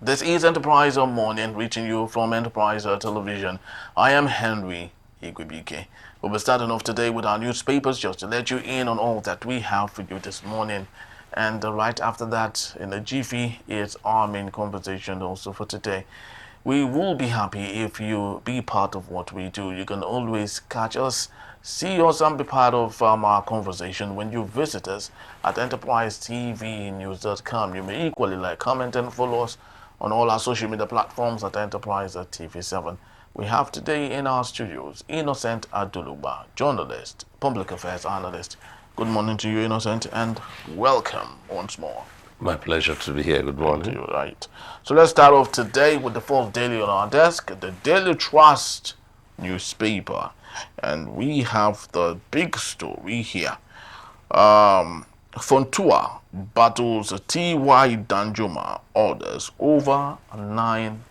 This is Enterpriser Morning, reaching you from Enterpriser Television. I am Henry Igwebike. We'll be starting off today with our newspapers just to let you in on all that we have for you this morning. And right after that, in a jiffy, it's our main conversation also for today. We will be happy if you be part of what we do. You can always catch us, see us, and be part of our conversation when you visit us at enterprisetvnews.com. You may equally like, comment, and follow us on all our social media platforms at Enterprise TV7. We have today in our studios Innocent Aduluba, journalist, public affairs analyst. Good morning to you, Innocent, and welcome once more. My pleasure to be here. Good morning. Thank you, right. So let's start off today with the first daily on our desk, the Daily Trust newspaper. And we have the big story here. Fontua battles T.Y. Danjuma orders over 9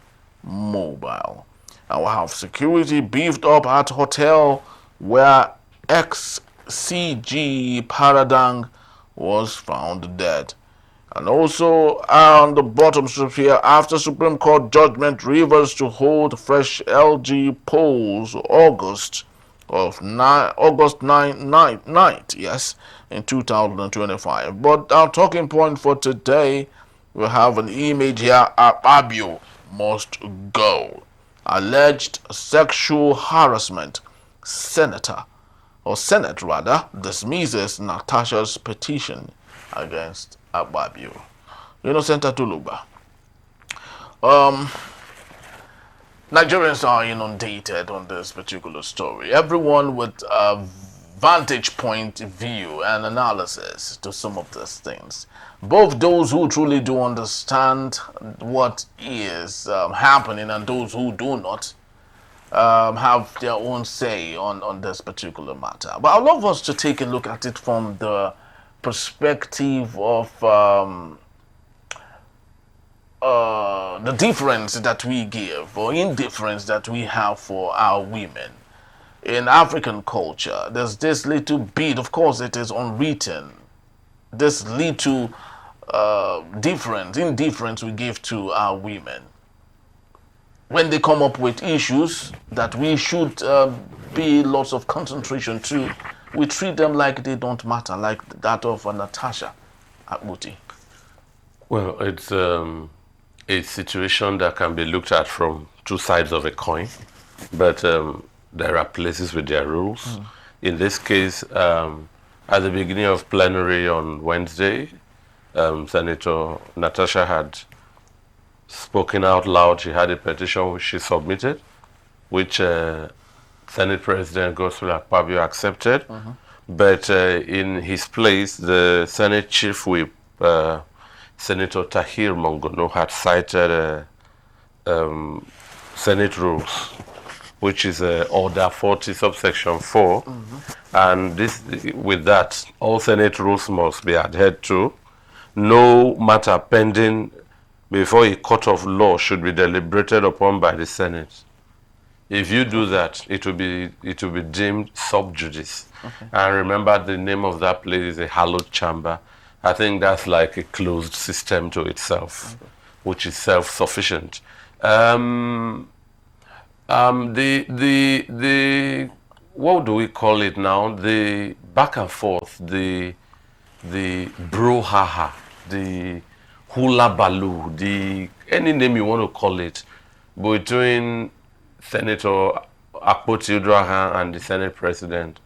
mobile. And we have security beefed up at hotel where ex-CG Paradang was found dead. And also on the bottom strip here, after Supreme Court judgment, Rivers to hold fresh LG polls August 9th, yes, in 2025. But our talking point for today, we have an image here. Akpabio must go. Alleged sexual harassment. Senate dismisses Natasha's petition against Akpabio. Innocent Aduluba. Nigerians are inundated on this particular story. Everyone with a vantage point view and analysis to some of these things. Both those who truly do understand what is happening and those who do not have their own say on this particular matter. But I'd love us to take a look at it from the perspective of the difference that we give or indifference that we have for our women. In African culture, there's this little bit, of course it is unwritten, this little indifference we give to our women. When they come up with issues that we should be lots of concentration to, we treat them like they don't matter, like that of Natasha Akpoti. Well, it's a situation that can be looked at from two sides of a coin, but there are places with their rules. In this case, at the beginning of plenary on Wednesday, Senator Natasha had spoken out loud. She had a petition which she submitted, which Senate President Godswill Akpabio accepted. But in his place, the Senate Chief Whip, Senator Tahir Mongono, had cited Senate rules, which is Order 40, subsection 4. And this, with that, all Senate rules must be adhered to. No matter pending before a court of law should be deliberated upon by the Senate. If you do that, it will be deemed sub judice. And remember, the name of that place is a hallowed chamber. I think that's like a closed system to itself, which is self-sufficient. The what do we call it now? The back and forth, the brouhaha, the hula baloo, any name you want to call it, between Senator Akpoti and the Senate President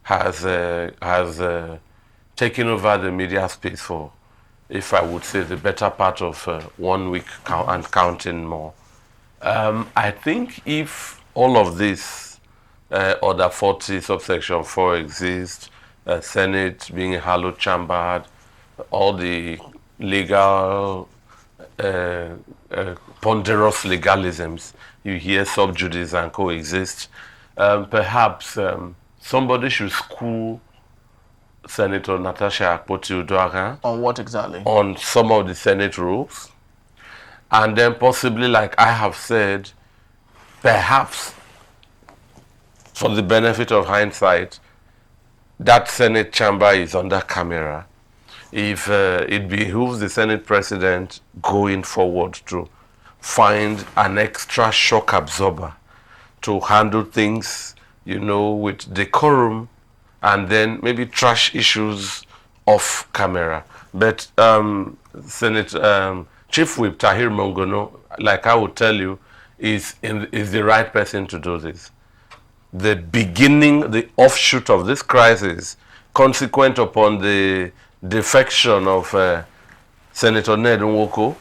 has taken over the media space for, if I would say, the better part of 1 week and counting more. I think if all of this, Order 40, subsection 4 exists, Senate being a hallowed chamber, all the legal, ponderous legalisms, you hear sub judice and coexist, perhaps somebody should school Senator Natasha Akpoti On what exactly? On some of the Senate rules. And then possibly, like I have said, perhaps, for the benefit of hindsight, that Senate chamber is under camera. if it behooves the Senate President going forward to find an extra shock absorber to handle things, you know, with decorum, and then maybe trash issues off camera. But Chief Whip Tahir Mongono, like I would tell you, is the right person to do this. The beginning, the offshoot of this crisis, consequent upon the defection of Senator Ned Nwoko,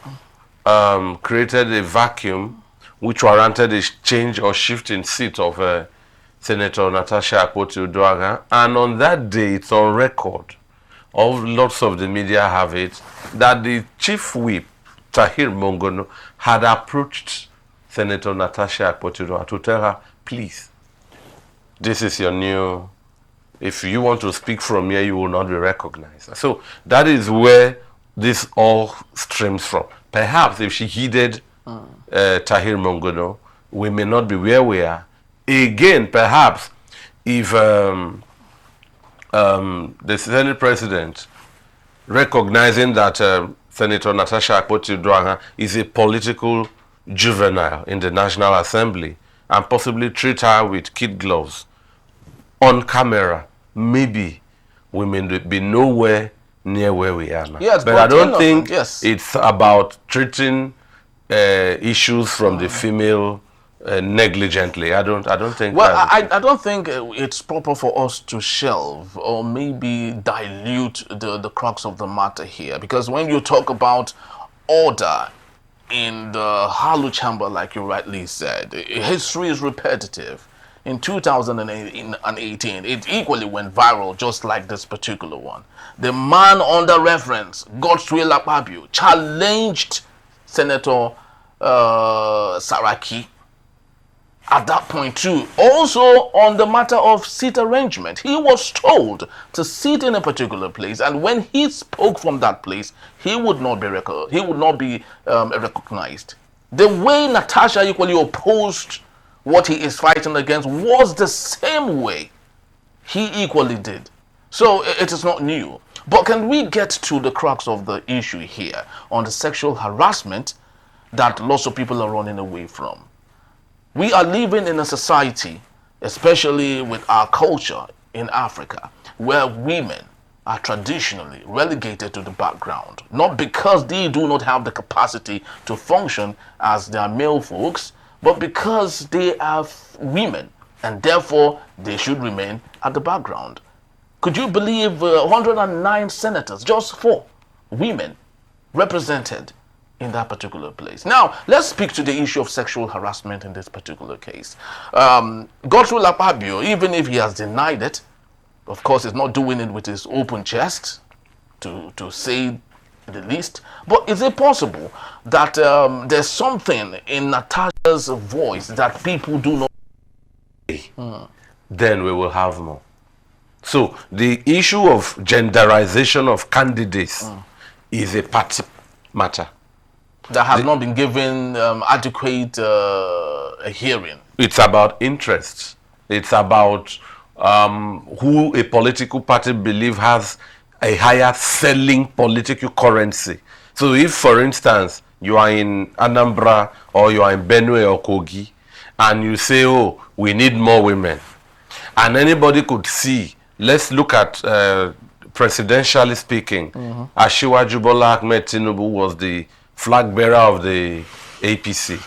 created a vacuum which warranted a change or shift in seat of Senator Natasha Akpoti Uduaghan. And on that day, it's on record, lots of the media have it, that the Chief Whip, Tahir Mongono, had approached Senator Natasha Akpoti Uduaghan to tell her, please, this is your new, if you want to speak from here, you will not be recognized. So that is where this all streams from. Perhaps if she heeded Tahir Mongono, we may not be where we are. Again, perhaps if the Senate President, recognizing that Senator Natasha Akpoti Uduaghan is a political juvenile in the National Assembly, and possibly treat her with kid gloves on camera, maybe we may be nowhere near where we are now. Yes, but I don't think yes, it's about treating issues from the female negligently. I don't think. Well, I don't think it's proper for us to shelve or maybe dilute the crux of the matter here, because when you talk about order in the Harlow chamber, like you rightly said, history is repetitive. In 2018, it equally went viral, just like this particular one. The man under reference, Godswill Akpabio, challenged Senator Saraki at that point too. Also on the matter of seat arrangement, he was told to sit in a particular place, and when he spoke from that place, he would not be recognized. The way Natasha equally opposed what he is fighting against was the same way he equally did. So it is not new. But can we get to the crux of the issue here on the sexual harassment that lots of people are running away from? We are living in a society, especially with our culture in Africa, where women are traditionally relegated to the background, not because they do not have the capacity to function as their male folks, but because they are women, and therefore they should remain at the background. Could you believe 109 senators, just 4 women, represented in that particular place? Now, let's speak to the issue of sexual harassment in this particular case. Godswill Akpabio, even if he has denied it, of course, he's not doing it with his open chest, to say the least. But is it possible that there's something in Natasha's voice that people do not? Then we will have more. So the issue of genderization of candidates is a party matter that has not been given adequate hearing. It's about interests. It's about who a political party believes has a higher selling political currency. So if, for instance, you are in Anambra or you are in Benue or Kogi, and you say, oh, we need more women, and anybody could see, let's look at presidentially speaking, Asiwaju Bola Ahmed Tinubu was the flag bearer of the APC.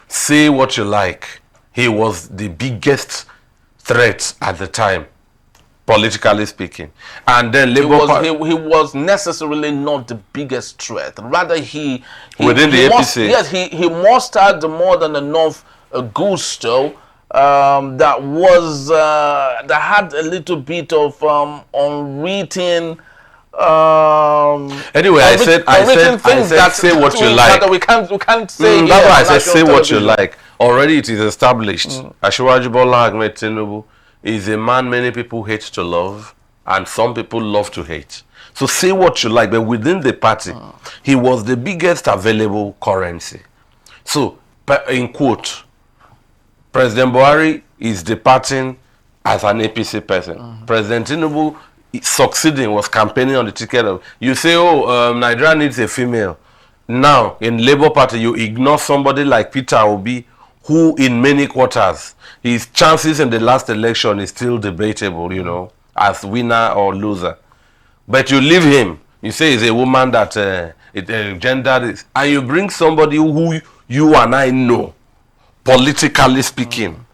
Say what you like, he was the biggest threat at the time, politically speaking. And then he was necessarily not the biggest threat. Rather, he within the APC. Yes, he mustered more than enough gusto that had a little bit of unwritten. Anyway, I said say what you like. We can't say. That's why I said say what you like. Already it is established. Asiwaju Bola Ahmed Tinubu is a man many people hate to love, and some people love to hate. So say what you like, but within the party, he was the biggest available currency. So, in quote, President Buhari is departing as an APC person. President Tinubu succeeding was campaigning on the ticket of, you say, oh, Nigeria needs a female. Now, in Labour Party, you ignore somebody like Peter Obi, who in many quarters, his chances in the last election is still debatable, you know, as winner or loser. But you leave him. You say he's a woman that gender is, and you bring somebody who you and I know, politically speaking,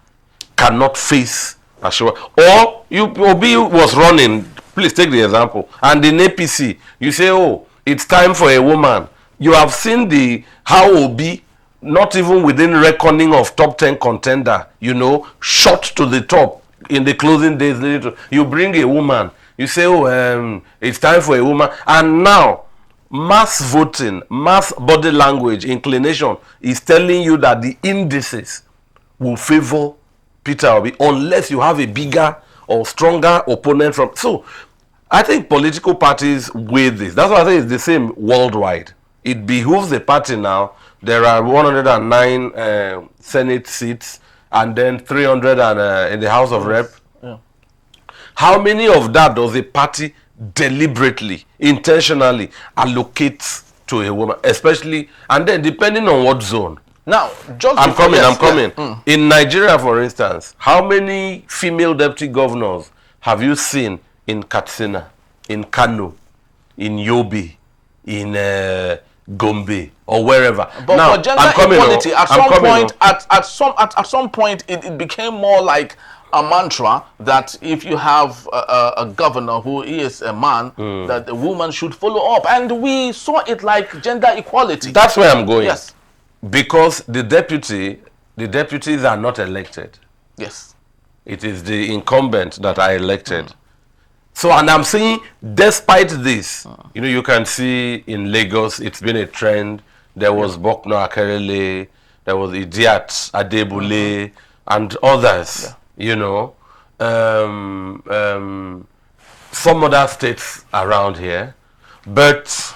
cannot face a show. Or Obi was running, please take the example, and in APC, you say, oh, it's time for a woman. You have seen how Obi, not even within reckoning of top 10 contender, you know, shot to the top in the closing days later. You bring a woman, you say, oh, it's time for a woman. And now, mass voting, mass body language, inclination is telling you that the indices will favor Peter Obi unless you have a bigger or stronger opponent from. So, I think political parties weigh this. That's why I say it's the same worldwide. It behooves the party now. There are 109 Senate seats and then 300 in the House of Rep. Yeah. How many of that does a party deliberately, intentionally allocate to a woman? Especially, and then depending on what zone. Now, just I'm coming. Yeah. In Nigeria, for instance, how many female deputy governors have you seen in Katsina, in Kano, in Yobe, in Gombe, or wherever? But now, for gender equality, at some point, it became more like a mantra that if you have a governor who is a man, that the woman should follow up, and we saw it like gender equality. That's where I'm going. Yes, because the deputies are not elected. Yes, it is the incumbent that are elected. So, and I'm saying, despite this, you know, you can see in Lagos, it's been a trend. There was Bokno Akerele, there was Idiat Adebule, and others, you know. Some other states around here. But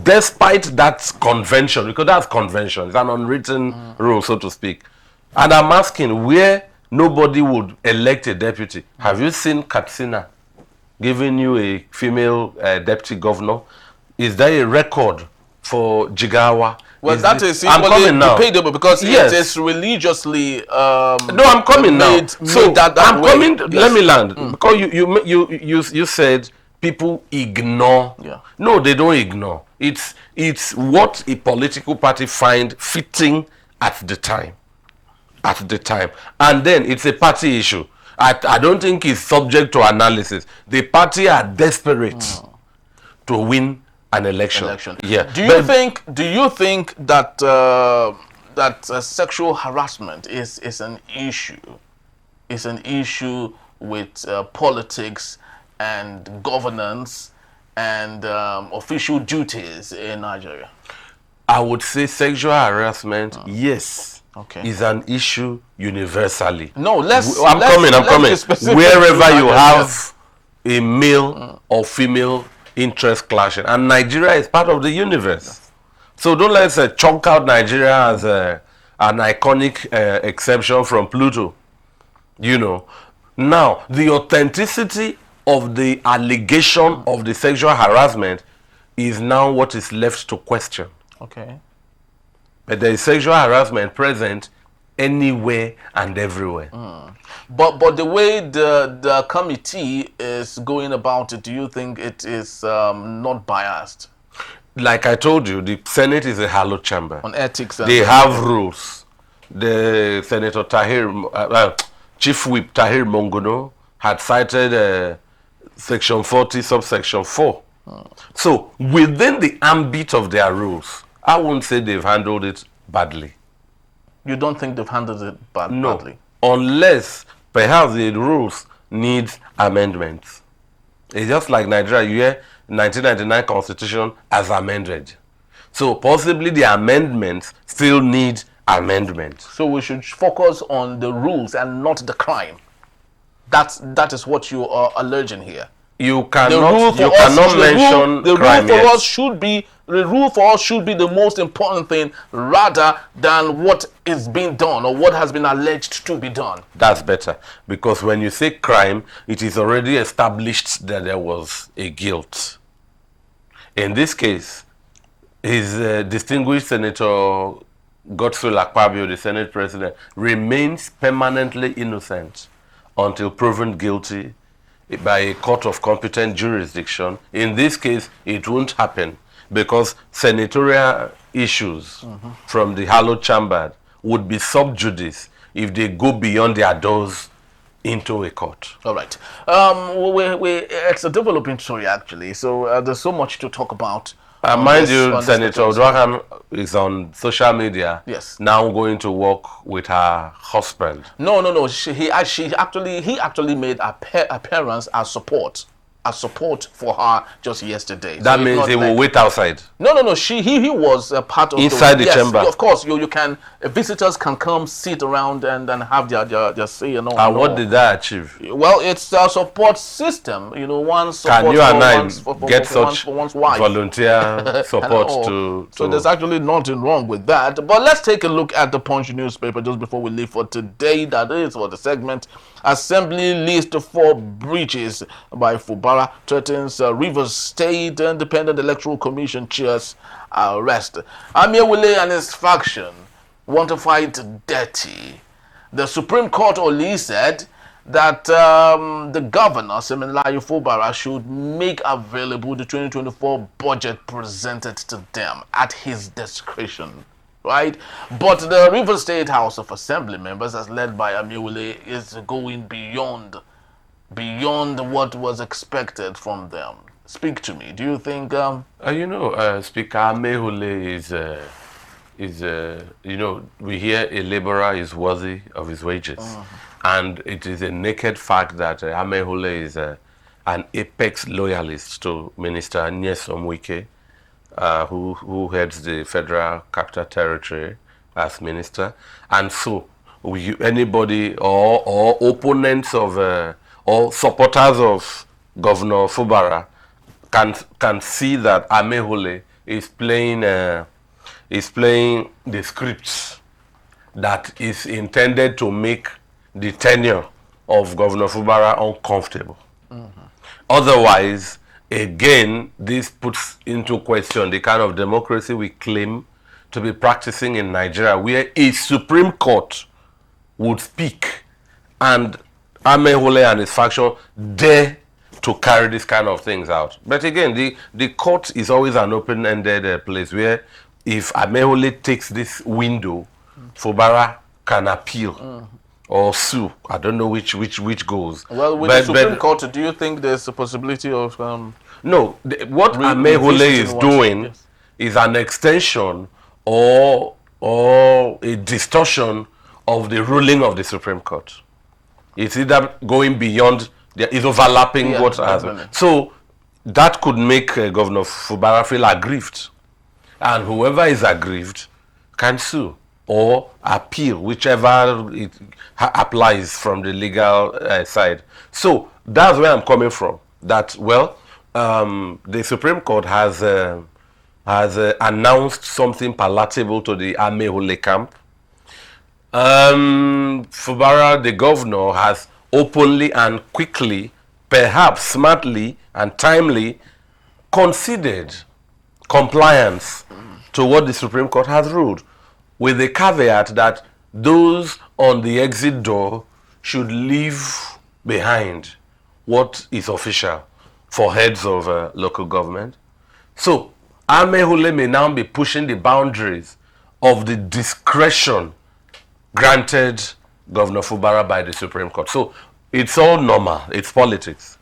despite that convention, because that's convention, it's an unwritten rule, so to speak. And I'm asking, where nobody would elect a deputy, have you seen Katsina giving you a female deputy governor? Is there a record for Jigawa? Well, that is equally debatable because it is religiously. No, I'm coming now. So I'm coming. Let me land because you said people ignore. Yeah. No, they don't ignore. It's what a political party find fitting at the time. At the time, and then it's a party issue. I don't think it's subject to analysis. The party are desperate to win an election. Yeah. Do you think that sexual harassment is an issue? Is an issue with politics and governance and official duties in Nigeria? I would say sexual harassment, yes. Okay. Is an issue universally. No, I'm coming. Wherever you have a male or female interest clashing, and Nigeria is part of the universe. So don't let's chunk out Nigeria as an iconic exception from Pluto. You know. Now, the authenticity of the allegation of the sexual harassment is now what is left to question. Okay. But there is sexual harassment present anywhere and everywhere. But the way the committee is going about it, do you think it is not biased? Like I told you, the Senate is a hallowed chamber. On ethics. They have rules. The Senator Chief Whip Tahir Mongono had cited Section 40, subsection 4. So within the ambit of their rules, I won't say they've handled it badly. You don't think they've handled it badly? No, unless perhaps the rules need amendments. It's just like Nigeria, you hear 1999 Constitution as amended. So possibly the amendments still need amendment. So we should focus on the rules and not the crime. That is what you are alleging here. you cannot mention the crime rule for yet. us should be the rule for us should be the most important thing rather than what is being done or what has been alleged to be done. That's better, because when you say crime, it is already established that there was a guilt. In this case, his distinguished Senator Godswill Akpabio, the Senate President, remains permanently innocent until proven guilty by a court of competent jurisdiction. In this case, it won't happen because senatorial issues from the hallowed chamber would be sub judice if they go beyond their doors into a court. All right. It's a developing story, actually. So there's so much to talk about. Mind you, Senator Odwaham is on social media. Yes. Now going to work with her husband. No. He actually made appearance as support for her just yesterday. That means he will wait outside. No. He was a part of inside the chamber. Of course, you can. Visitors can come sit around and have their say and all. And what did that achieve? Well, it's a support system. One support can you and I get for such one's wife. Volunteer support to? So there's actually nothing wrong with that. But let's take a look at the Punch newspaper just before we leave for today. That is for the segment. Assembly list 4 breaches by Fubara threatens Rivers State Independent Electoral Commission chair's arrest. Amir Wile and his faction want to fight dirty. The Supreme Court only said that the governor, Semilayo Fubara, should make available the 2024 budget presented to them at his discretion. Right, but the River State House of Assembly members, as led by Amir Wile, is going beyond what was expected from them. Speak to me. Do you think? Speaker Amir Wile is we hear a laborer is worthy of his wages, and it is a naked fact that Amir Wile is an apex loyalist to Minister Nyesom Wike. Who heads the Federal Capital Territory as minister, and so anybody or opponents of or supporters of Governor Fubara can see that Amir Wile is playing the scripts that is intended to make the tenure of Governor Fubara uncomfortable. Otherwise, again, this puts into question the kind of democracy we claim to be practicing in Nigeria, where a Supreme Court would speak and Amir Wile and his faction dare to carry this kind of things out. But again, the court is always an open-ended place where if Amir Wile takes this window, Fubara can appeal. Or sue. I don't know which goes. Well, with the Supreme Court, do you think there's a possibility of no, what Amir Wile is doing is an extension or a distortion of the ruling of the Supreme Court. It's either going beyond, it's overlapping what has been. So that could make Governor Fubara feel aggrieved. And whoever is aggrieved can sue or appeal, whichever it applies from the legal side. So that's where I'm coming from. That, the Supreme Court has announced something palatable to the Amir Wile camp. Fubara, the governor, has openly and quickly, perhaps smartly and timely, conceded compliance to what the Supreme Court has ruled, with the caveat that those on the exit door should leave behind what is official for heads of local government. So Amir Wile may now be pushing the boundaries of the discretion granted Governor Fubara by the Supreme Court. So it's all normal. It's politics.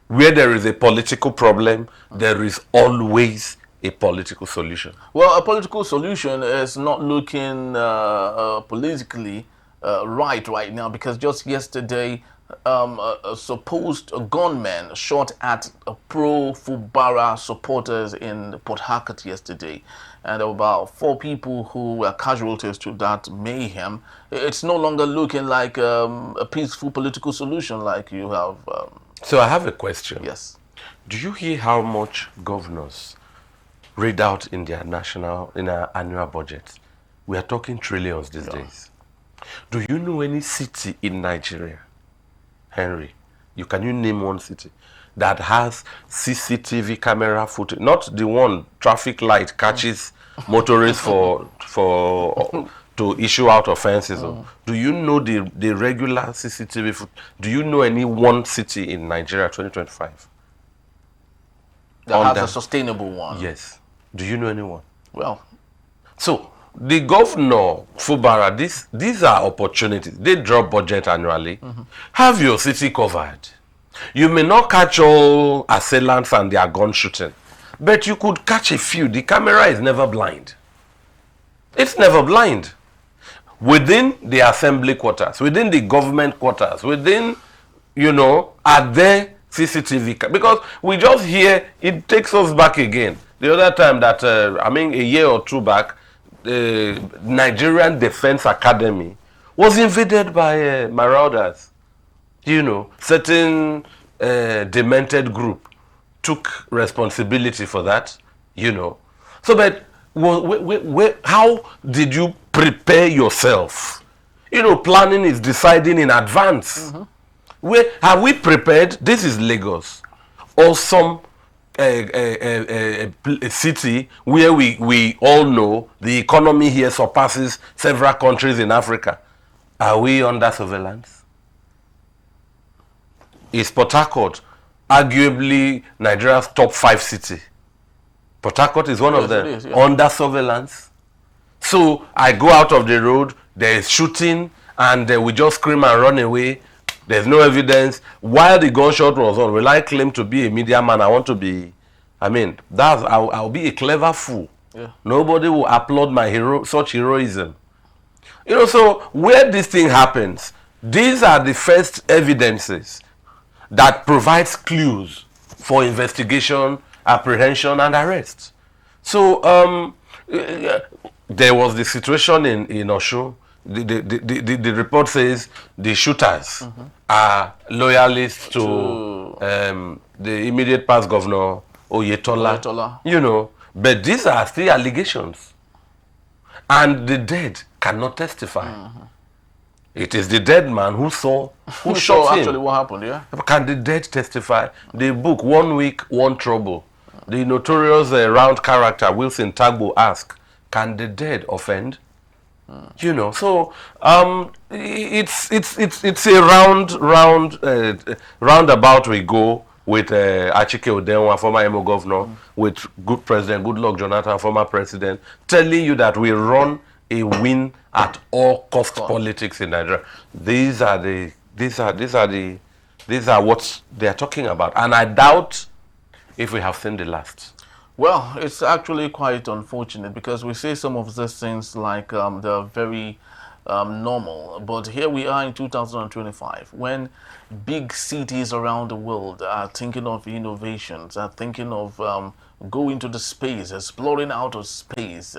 Where there is a political problem, there is always a political solution. Well, a political solution is not looking politically right now, because just yesterday, a supposed gunman shot at pro-Fubara supporters in Port Harcourt yesterday, and there were about 4 people who were casualties to that mayhem. It's no longer looking like a peaceful political solution like you have So I have a question. Yes. Do you hear how much governors read out in their annual budget? We are talking trillions these days. Do you know any city in Nigeria, Henry? Can you name one city that has CCTV camera footage? Not the one traffic light catches motorists to issue out offenses. Do you know the regular CCTV footage? Do you know any one city in Nigeria 2025? That has a sustainable one? Yes. Do you know anyone? Well. So, the governor, Fubara, these are opportunities. They drop budget annually. Have your city covered. You may not catch all assailants and their gun shooting, but you could catch a few. The camera is never blind. It's never blind. Within the assembly quarters, within the government quarters, within, are there CCTV? Because we just hear, it takes us back again. The other time that, a year or two back, the Nigerian Defense Academy was invaded by marauders. Certain demented group took responsibility for that. So, but how did you prepare yourself? Planning is deciding in advance. Where have we prepared? This is Lagos, or some a city where we all know the economy here surpasses several countries in Africa. Are we under surveillance? Is Port Harcourt arguably Nigeria's top 5 city? Port Harcourt is one of them. Under surveillance. So I go out of the road, there is shooting, and we just scream and run away. There's no evidence. While the gunshot was on, will I claim to be a media man? I want to be, I'll be a clever fool. Yeah. Nobody will applaud my such heroism. So where this thing happens, these are the first evidences that provides clues for investigation, apprehension, and arrest. So there was the situation in Osun. The report says the shooters are loyalists to the immediate past governor Oyetola. But these are still allegations, and the dead cannot testify. It is the dead man who shot him. Actually, what happened? Yeah. Can the dead testify? The book 1 Week, 1 Trouble. The notorious round character Wilson Tagbo asked, "Can the dead offend?" So it's a roundabout we go with Achike Odenwa, former Imo governor, with good President Goodluck Jonathan, former president, telling you that we run a win at all cost politics in Nigeria. These are what they are talking about, and I doubt if we have seen the last. Well, it's actually quite unfortunate because we say some of these things like they're very normal, but here we are in 2025 when big cities around the world are thinking of innovations, are thinking of going to the space, exploring out of space,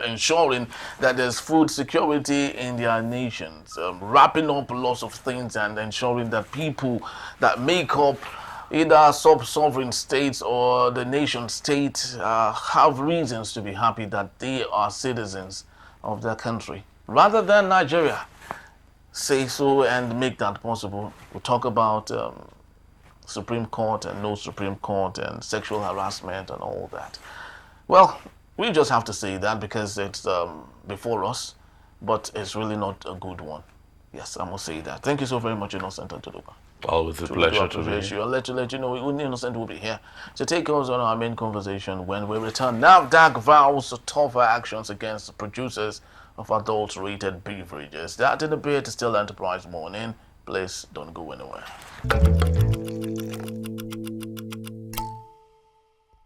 ensuring that there's food security in their nations, wrapping up lots of things and ensuring that people that make up either sub-sovereign states or the nation state have reasons to be happy that they are citizens of their country. Rather than Nigeria say so and make that possible. We talk about Supreme Court and no Supreme Court and sexual harassment and all that. Well, we just have to say that because it's before us, but it's really not a good one. Yes, I must say that. Thank you so very much, Innocent Antoduka. Always a pleasure to be here. I'll let you know Innocent will be here to take us on our main conversation when we return. NAFDAC vows tougher actions against the producers of adulterated beverages. That in a bit is still Enterprise Morning. Please don't go anywhere.